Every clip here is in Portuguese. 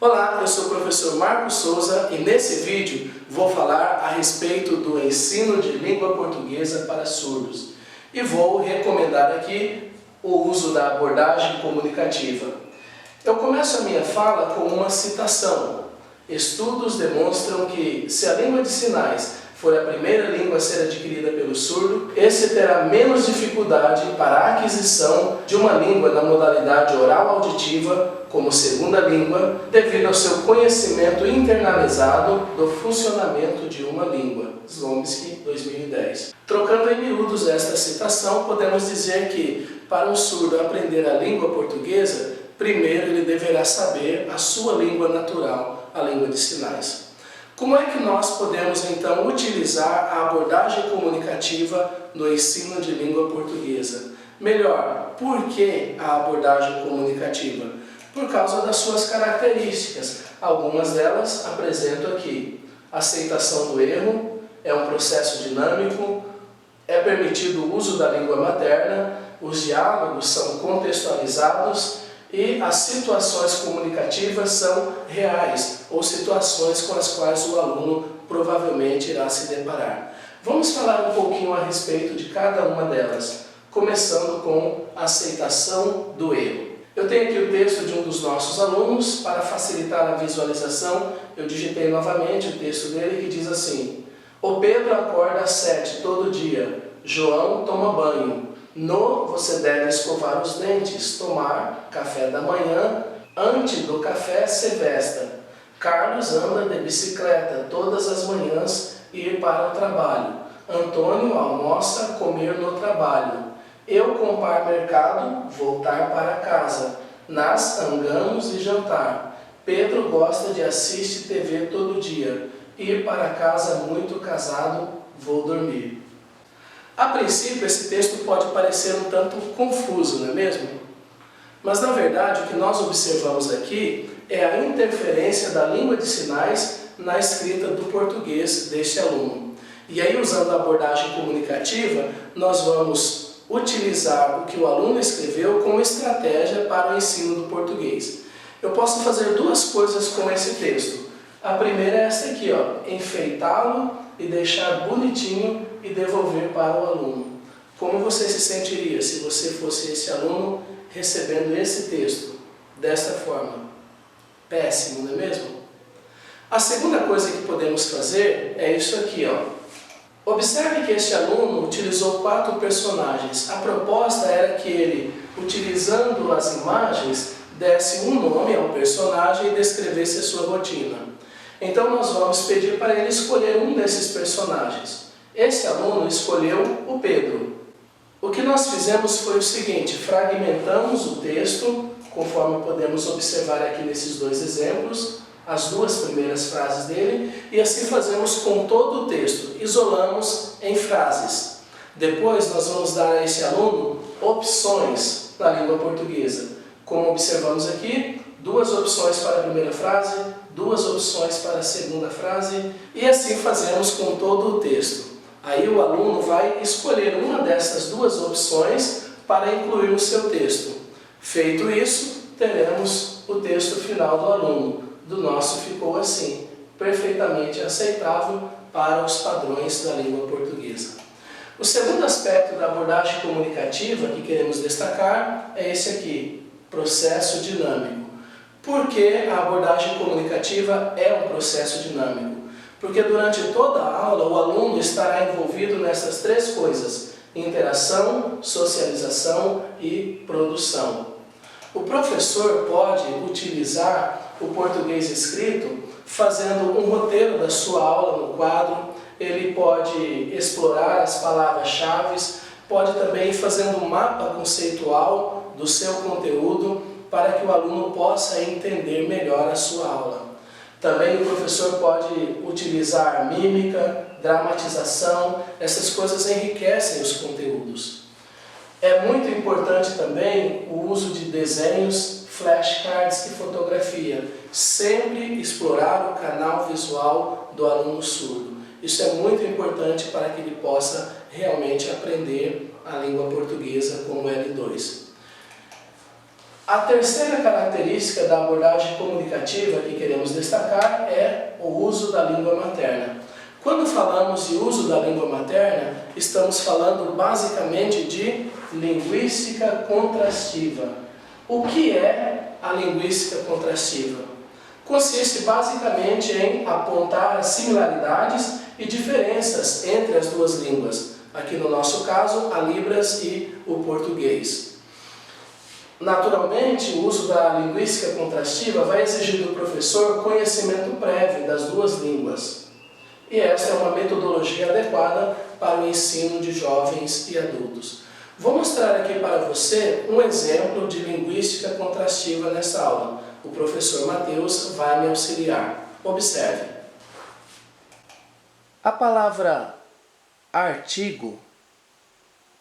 Olá, eu sou o professor Marcos Souza e nesse vídeo vou falar a respeito do ensino de língua portuguesa para surdos e vou recomendar aqui o uso da abordagem comunicativa. Eu começo a minha fala com uma citação. Estudos demonstram que se a língua de sinais for a primeira língua a ser adquirida pelo surdo, esse terá menos dificuldade para a aquisição de uma língua na modalidade oral auditiva como segunda língua, devido ao seu conhecimento internalizado do funcionamento de uma língua. Slomsky, 2010. Trocando em miúdos esta citação, podemos dizer que, para um surdo aprender a língua portuguesa, primeiro ele deverá saber a sua língua natural, a língua de sinais. Como é que nós podemos então utilizar a abordagem comunicativa no ensino de língua portuguesa? Melhor, por que a abordagem comunicativa? Por causa das suas características. Algumas delas apresento aqui. Aceitação do erro, é um processo dinâmico, é permitido o uso da língua materna, os diálogos são contextualizados e as situações comunicativas são reais, ou situações com as quais o aluno provavelmente irá se deparar. Vamos falar um pouquinho a respeito de cada uma delas, começando com a aceitação do erro. Eu tenho aqui o texto de um dos nossos alunos. Para facilitar a visualização, eu digitei novamente o texto dele que diz assim: o Pedro acorda às 7 todo dia, João toma banho, você deve escovar os dentes, tomar café da manhã, antes do café se vesta, Carlos anda de bicicleta todas as manhãs e ir para o trabalho, Antônio almoça comer no trabalho, eu comprar mercado, voltar para casa, nós angamos e jantar, Pedro gosta de assistir TV todo dia, ir para casa muito casado, vou dormir. A princípio, esse texto pode parecer um tanto confuso, não é mesmo? Mas, na verdade, o que nós observamos aqui é a interferência da língua de sinais na escrita do português deste aluno. E aí, usando a abordagem comunicativa, nós vamos utilizar o que o aluno escreveu como estratégia para o ensino do português. Eu posso fazer duas coisas com esse texto. A primeira é essa aqui, ó, enfeitá-lo e deixar bonitinho e devolver para o aluno. Como você se sentiria se você fosse esse aluno recebendo esse texto desta forma? Péssimo, não é mesmo? A segunda coisa que podemos fazer é isso aqui, ó. Observe que este aluno utilizou 4 personagens. A proposta era que ele, utilizando as imagens, desse um nome ao personagem e descrevesse a sua rotina. Então nós vamos pedir para ele escolher um desses personagens. Esse aluno escolheu o Pedro. O que nós fizemos foi o seguinte: fragmentamos o texto, conforme podemos observar aqui nesses dois exemplos, as duas primeiras frases dele, e assim fazemos com todo o texto, isolamos em frases. Depois nós vamos dar a esse aluno opções na língua portuguesa. Como observamos aqui, 2 opções para a primeira frase, 2 opções para a segunda frase, e assim fazemos com todo o texto. Aí o aluno vai escolher uma dessas 2 opções para incluir no seu texto. Feito isso, teremos o texto final do aluno. Do nosso ficou assim, perfeitamente aceitável para os padrões da língua portuguesa. O segundo aspecto da abordagem comunicativa que queremos destacar é esse aqui, processo dinâmico. Por que a abordagem comunicativa é um processo dinâmico? Porque durante toda a aula o aluno estará envolvido nessas 3 coisas: interação, socialização e produção. O professor pode utilizar o português escrito fazendo um roteiro da sua aula no quadro, ele pode explorar as palavras-chave, pode também ir fazendo um mapa conceitual do seu conteúdo para que o aluno possa entender melhor a sua aula. Também o professor pode utilizar mímica, dramatização, essas coisas enriquecem os conteúdos. É muito importante também o uso de desenhos, flashcards e fotografia. Sempre explorar o canal visual do aluno surdo. Isso é muito importante para que ele possa realmente aprender a língua portuguesa como L2. A terceira característica da abordagem comunicativa que queremos destacar é o uso da língua materna. Quando falamos de uso da língua materna, estamos falando basicamente de linguística contrastiva. O que é a linguística contrastiva? Consiste basicamente em apontar as similaridades e diferenças entre as duas línguas. Aqui no nosso caso, a Libras e o português. Naturalmente, o uso da linguística contrastiva vai exigir do professor conhecimento prévio das duas línguas. E esta é uma metodologia adequada para o ensino de jovens e adultos. Vou mostrar aqui para você um exemplo de linguística contrastiva nessa aula. O professor Matheus vai me auxiliar. Observe. A palavra artigo,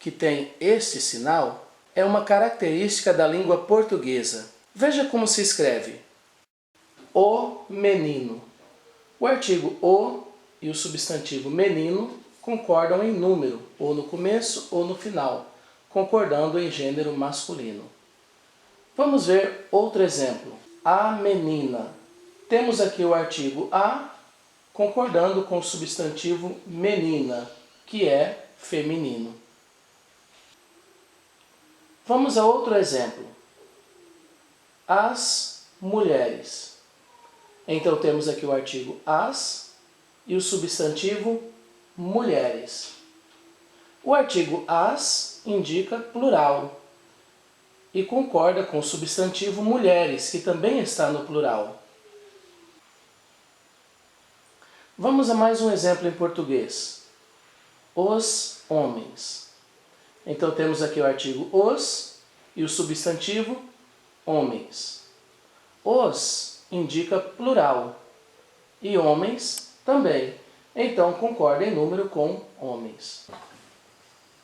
que tem este sinal, é uma característica da língua portuguesa. Veja como se escreve. O menino. O artigo o e o substantivo menino concordam em número, ou no começo ou no final, concordando em gênero masculino. Vamos ver outro exemplo. A menina. Temos aqui o artigo a, concordando com o substantivo menina, que é feminino. Vamos a outro exemplo. As mulheres. Então temos aqui o artigo as e o substantivo mulheres. O artigo as indica plural e concorda com o substantivo mulheres, que também está no plural. Vamos a mais um exemplo em português. Os homens. Então temos aqui o artigo os e o substantivo homens. Os indica plural e homens também. Então concorda em número com homens.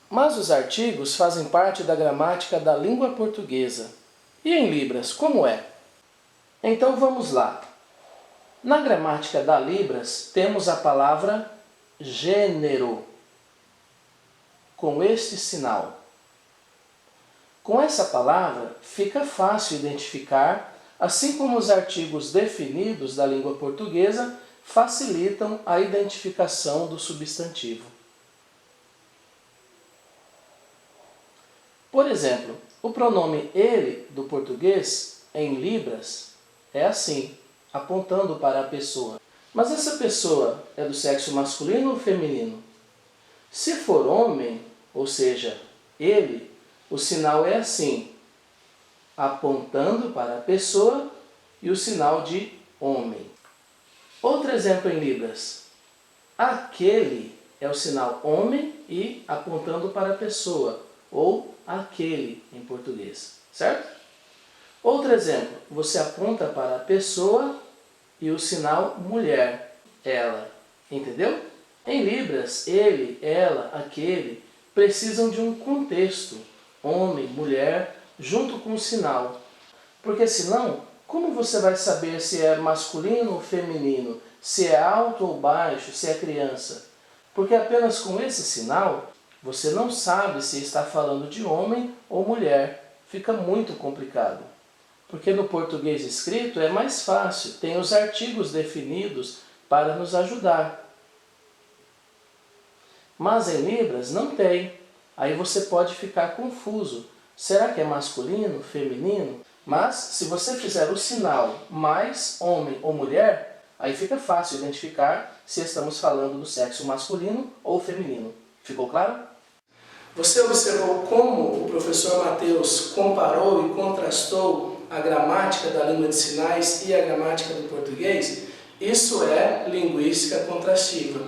Mas os artigos fazem parte da gramática da língua portuguesa. E em Libras, como é? Então vamos lá. Na gramática da Libras temos a palavra gênero, com este sinal. Com essa palavra fica fácil identificar, assim como os artigos definidos da língua portuguesa facilitam a identificação do substantivo. Por exemplo, o pronome ele do português em Libras é assim, apontando para a pessoa. Mas essa pessoa é do sexo masculino ou feminino? Se for homem, ou seja, ele, o sinal é assim, apontando para a pessoa e o sinal de homem. Outro exemplo em Libras. Aquele é o sinal homem e apontando para a pessoa, ou aquele em português, certo? Outro exemplo, você aponta para a pessoa e o sinal mulher, ela, entendeu? Em Libras, ele, ela, aquele, precisam de um contexto, homem, mulher, junto com o sinal. Porque senão, como você vai saber se é masculino ou feminino, se é alto ou baixo, se é criança? Porque apenas com esse sinal, você não sabe se está falando de homem ou mulher. Fica muito complicado. Porque no português escrito é mais fácil, tem os artigos definidos para nos ajudar. Mas em Libras não tem. Aí você pode ficar confuso. Será que é masculino, feminino? Mas se você fizer o sinal mais homem ou mulher, aí fica fácil identificar se estamos falando do sexo masculino ou feminino. Ficou claro? Você observou como o professor Matheus comparou e contrastou a gramática da língua de sinais e a gramática do português? Isso é linguística contrastiva.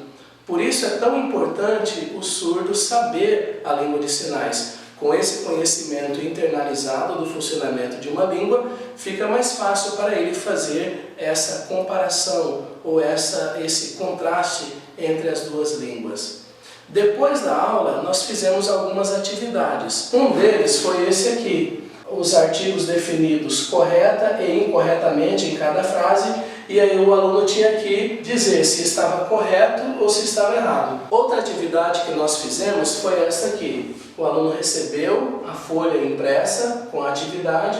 Por isso é tão importante o surdo saber a língua de sinais. Com esse conhecimento internalizado do funcionamento de uma língua, fica mais fácil para ele fazer essa comparação ou esse contraste entre as duas línguas. Depois da aula, nós fizemos algumas atividades. Um deles foi esse aqui. Os artigos definidos correta e incorretamente em cada frase, e aí o aluno tinha que dizer se estava correto ou se estava errado. Outra atividade que nós fizemos foi esta aqui. O aluno recebeu a folha impressa com a atividade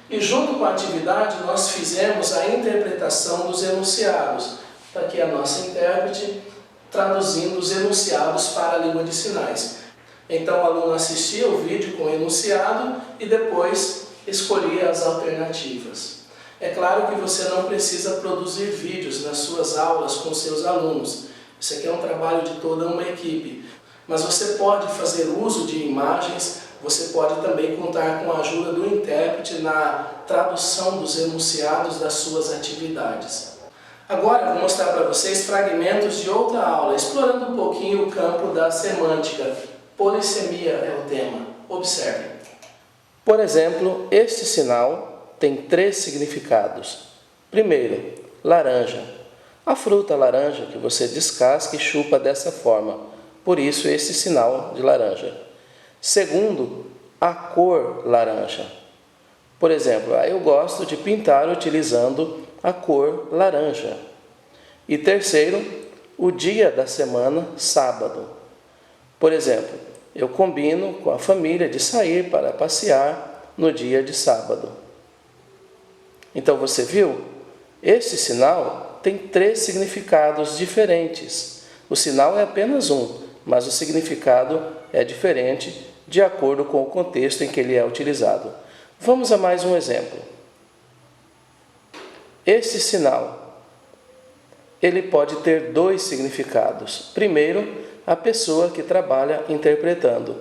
E junto com a atividade nós fizemos a interpretação dos enunciados. Está aqui a nossa intérprete traduzindo os enunciados para a língua de sinais. Então o aluno assistia o vídeo com o enunciado e depois escolhia as alternativas. É claro que você não precisa produzir vídeos nas suas aulas com seus alunos. Isso aqui é um trabalho de toda uma equipe. Mas você pode fazer uso de imagens, você pode também contar com a ajuda do intérprete na tradução dos enunciados das suas atividades. Agora eu vou mostrar para vocês fragmentos de outra aula, explorando um pouquinho o campo da semântica. Polissemia é o tema. Observe. Por exemplo, este sinal tem 3 significados. Primeiro, laranja. A fruta laranja que você descasca e chupa dessa forma. Por isso esse sinal de laranja. Segundo, a cor laranja. Por exemplo, eu gosto de pintar utilizando a cor laranja. E terceiro, o dia da semana, sábado. Por exemplo, eu combino com a família de sair para passear no dia de sábado. Então você viu? Este sinal tem 3 significados diferentes. O sinal é apenas um, mas o significado é diferente de acordo com o contexto em que ele é utilizado. Vamos a mais um exemplo. Este sinal, ele pode ter 2 significados. Primeiro, a pessoa que trabalha interpretando.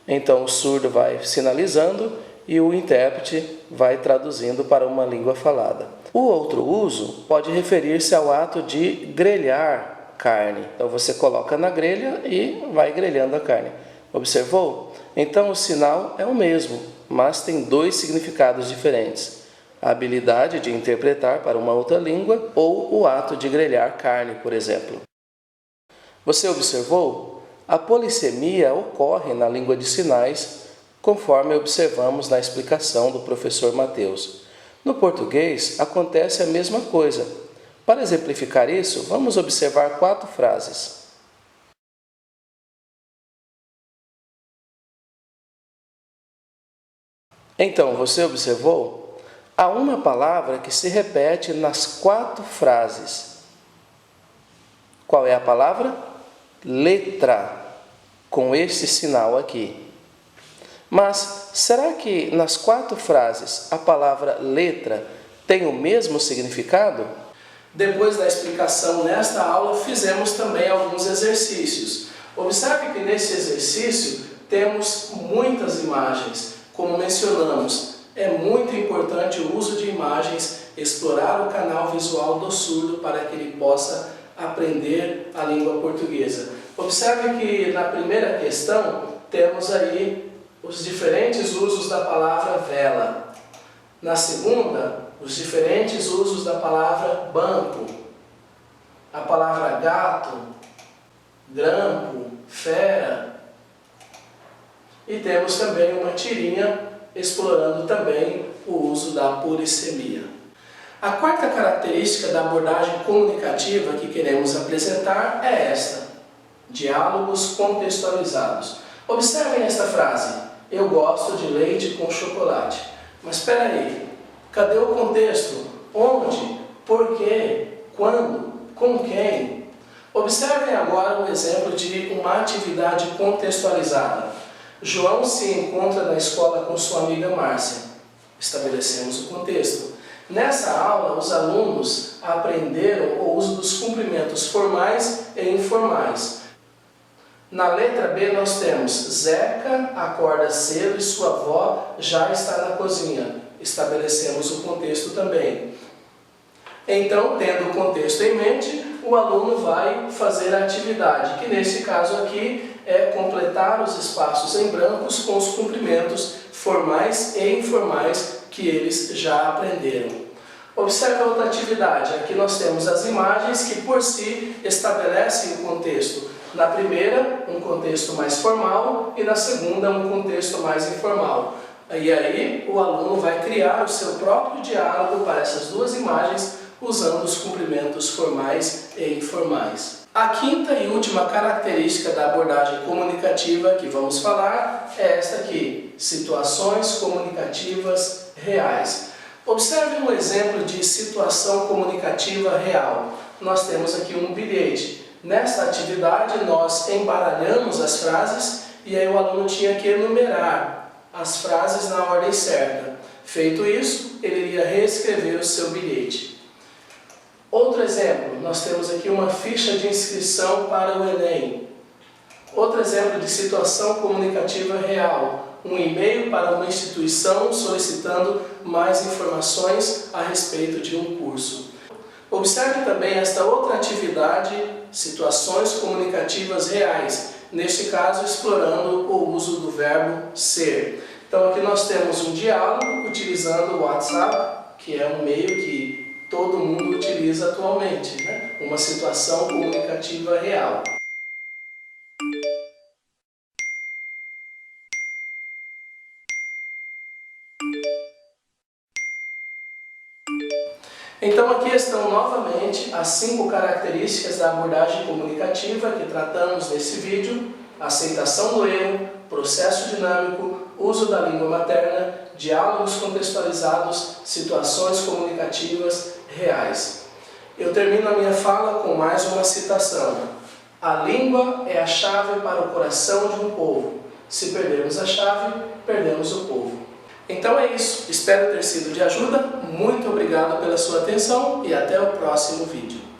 Então o surdo vai sinalizando e o intérprete vai traduzindo para uma língua falada. O outro uso pode referir-se ao ato de grelhar carne. Então você coloca na grelha e vai grelhando a carne. Observou? Então o sinal é o mesmo, mas tem 2 significados diferentes. A habilidade de interpretar para uma outra língua ou o ato de grelhar carne, por exemplo. Você observou? A polissemia ocorre na língua de sinais, conforme observamos na explicação do professor Mateus. No português, acontece a mesma coisa. Para exemplificar isso, vamos observar 4 frases. Então, você observou? Há uma palavra que se repete nas 4 frases. Qual é a palavra? Letra, com este sinal aqui. Mas, será que nas 4 frases a palavra letra tem o mesmo significado? Depois da explicação nesta aula, fizemos também alguns exercícios. Observe que nesse exercício temos muitas imagens. Como mencionamos, é muito importante o uso de imagens, explorar o canal visual do surdo para que ele possa aprender a língua portuguesa. Observe que na primeira questão temos aí os diferentes usos da palavra vela. Na segunda, os diferentes usos da palavra banco. A palavra gato, grampo, fera. E temos também uma tirinha explorando também o uso da polissemia. A quarta característica da abordagem comunicativa que queremos apresentar é esta: diálogos contextualizados. Observem esta frase: eu gosto de leite com chocolate. Mas espera aí, cadê o contexto? Onde? Por quê? Quando? Com quem? Observem agora um exemplo de uma atividade contextualizada. João se encontra na escola com sua amiga Márcia. Estabelecemos o contexto. Nessa aula, os alunos aprenderam o uso dos cumprimentos formais e informais. Na letra B nós temos: Zeca acorda cedo e sua avó já está na cozinha. Estabelecemos o contexto também. Então, tendo o contexto em mente, o aluno vai fazer a atividade, que nesse caso aqui é completar os espaços em brancos com os cumprimentos formais e informais que eles já aprenderam. Observe a outra atividade. Aqui nós temos as imagens que por si estabelecem o contexto. Na primeira, um contexto mais formal e na segunda, um contexto mais informal. E aí o aluno vai criar o seu próprio diálogo para essas 2 imagens usando os cumprimentos formais e informais. A quinta e última característica da abordagem comunicativa que vamos falar é esta aqui: situações comunicativas reais. Observe um exemplo de situação comunicativa real. Nós temos aqui um bilhete. Nesta atividade, nós embaralhamos as frases e aí o aluno tinha que enumerar as frases na ordem certa. Feito isso, ele iria reescrever o seu bilhete. Outro exemplo, nós temos aqui uma ficha de inscrição para o Enem. Outro exemplo de situação comunicativa real. Um e-mail para uma instituição solicitando mais informações a respeito de um curso. Observe também esta outra atividade, situações comunicativas reais, neste caso explorando o uso do verbo ser. Então aqui nós temos um diálogo utilizando o WhatsApp, que é um meio que todo mundo utiliza atualmente, né? Uma situação comunicativa real. Então aqui estão novamente as 5 características da abordagem comunicativa que tratamos nesse vídeo: aceitação do erro, processo dinâmico, uso da língua materna, diálogos contextualizados, situações comunicativas reais. Eu termino a minha fala com mais uma citação. A língua é a chave para o coração de um povo. Se perdermos a chave, perdemos o povo. Então é isso, espero ter sido de ajuda, muito obrigado pela sua atenção e até o próximo vídeo.